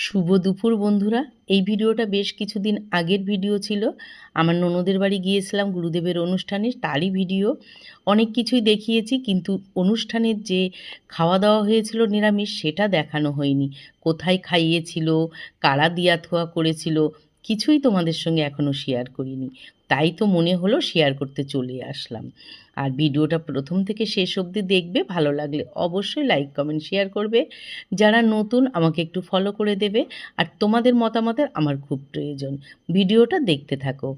শুভ দুপুর বন্ধুরা। এই ভিডিওটা বেশ কিছুদিন আগের ভিডিও ছিল। আমার ননদের বাড়ি গিয়েছিলাম গুরুদেবের অনুষ্ঠানে, তারই ভিডিও। অনেক কিছুই দেখিয়েছি, কিন্তু অনুষ্ঠানের যে খাওয়া দাওয়া হয়েছিল নিরামিষ, সেটা দেখানো হয়নি। কোথায় খাইয়েছিল, কারা দিয়া থোয়া করেছিল, কিছুই তোমাদের সঙ্গে এখনও শেয়ার করিনি। তাই তো মনে হলো শেয়ার করতে চলে আসলাম। আর ভিডিওটা প্রথম থেকে শেষ অবধি দেখবে, ভালো লাগলে অবশ্যই লাইক কমেন্ট শেয়ার করবে। যারা নতুন আমাকে একটু ফলো করে দেবে। আর তোমাদের মতামতের আমার খুব প্রয়োজন। ভিডিওটা দেখতে থাকো।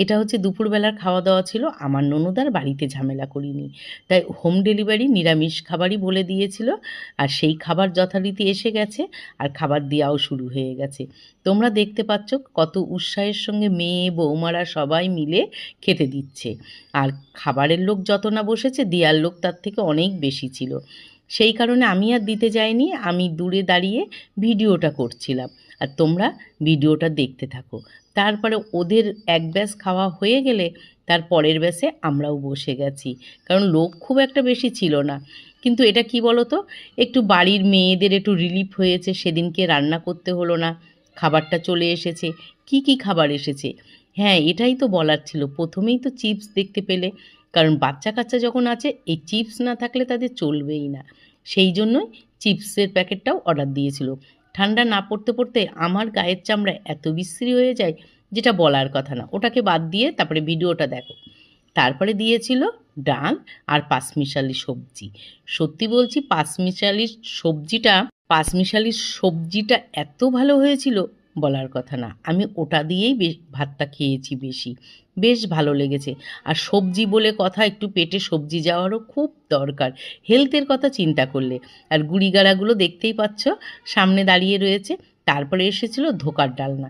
এটা হচ্ছে দুপুরবেলার খাওয়া দাওয়া ছিল। আমার ননদার বাড়িতে ঝামেলা করিনি, তাই হোম ডেলিভারি নিরামিষ খাবারই বলে দিয়েছিল। আর সেই খাবার যথারীতি এসে গেছে, আর খাবার দেওয়াও শুরু হয়ে গেছে। তোমরা দেখতে পাচ্ছ কত উৎসাহের সঙ্গে মেয়ে বৌমারা সবাই মিলে খেতে দিচ্ছে। আর খাবারের লোক যত না বসেছে, দেওয়ার লোক তার থেকে অনেক বেশি ছিল। সেই কারণে আমি আর দিতে যাইনি, আমি দূরে দাঁড়িয়ে ভিডিওটা করছিলাম। আর তোমরা ভিডিওটা দেখতে থাকো। তারপরে ওদের এক ব্যাচ খাওয়া হয়ে গেলে তার পরের ব্যাচে আমরাও বসে গেছি, কারণ লোক খুব একটা বেশি ছিল না। কিন্তু এটা কি বলো তো, একটু বাড়ির মেয়েদের একটু রিলিফ হয়েছে, সেদিনকে রান্না করতে হলো না, খাবারটা চলে এসেছে। কি কি খাবার এসেছে, হ্যাঁ এটাই তো বলার ছিল। প্রথমেই তো চিপস দেখতে পেলে, কারণ বাচ্চা কাচ্চা যখন আছে, এই চিপস না থাকলে তাদের চলবেই না। সেই জন্যই চিপসের প্যাকেটটাও অর্ডার দিয়েছিল। ঠান্ডা না পড়তে পড়তে আমার গায়ের চামড়া এত বিশ্রী হয়ে যায়, যেটা বলার কথা না। ওটাকে বাদ দিয়ে তারপরে ভিডিওটা দেখো। তারপরে দিয়েছিল ডাল আর পাঁচমিশালি সবজি। সত্যি বলছি, পাঁচমিশালি সবজিটা এত ভালো হয়েছিল, বলার কথা না। আমি ওটা দিয়েই ভাতটা খেয়েছি বেশি, বেশ ভালো লেগেছে। আর সবজি বলে কথা, একটু পেটে সবজি যাওয়ারও খুব দরকার হেলথের কথা চিন্তা করলে। আর গুড়িগাড়াগুলো দেখতেই পাচ্ছ সামনে দাঁড়িয়ে রয়েছে। তারপরে এসেছিল ধোকার ডালনা।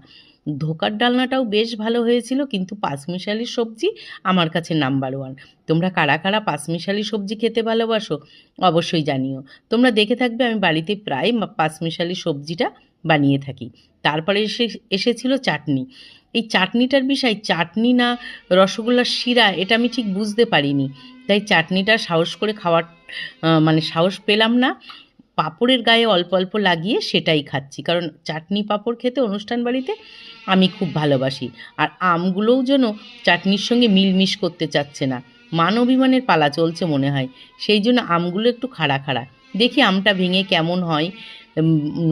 ধোকার ডালনাটাও বেশ ভালো হয়েছিল, কিন্তু পাঁচমিশালি সবজি আমার কাছে নাম্বার ওয়ান। তোমরা কারা কারা পাঁচমিশালি সবজি খেতে ভালোবাসো অবশ্যই জানিও। তোমরা দেখে থাকবে আমি বাড়িতে প্রায় পাঁচমিশালি সবজিটা বানিয়ে থাকি। তারপরে এসেছিল চাটনি। এই চাটনিটার বিষয়, চাটনি না রসগোল্লার শিরা, এটা আমি ঠিক বুঝতে পারিনি। তাই চাটনিটা সাহস করে খাওয়ার মানে সাহস পেলাম না। পাঁপড়ের গায়ে অল্প অল্প লাগিয়ে সেটাই খাচ্ছি, কারণ চাটনি পাঁপড় খেতে অনুষ্ঠান বাড়িতে আমি খুব ভালোবাসি। আর আমগুলোও যেন চাটনির সঙ্গে মিলমিশ করতে চাচ্ছে না। মান অভিমানের পালা চলছে মনে হয়। সেই জন্য আমগুলো একটু খাড়া খাড়া। দেখি আমটা ভেঙে কেমন হয়,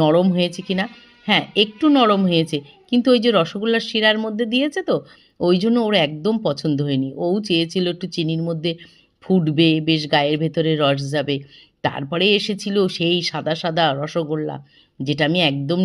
নরম হয়েছে কি না। হ্যাঁ একটু নরম হয়েছে, কিন্তু ওই যে রসগোল্লার শিরার মধ্যে দিয়েছে তো, ওই জন্য ওর একদম পছন্দ হয়নি। ও চেয়েছিল একটু চিনির মধ্যে ফুটবে, বেশ গায়ের ভেতরে রস যাবে। তারপরে এসেছিল সেই সাদা সাদা রসগোল্লা, যেটা আমি একদম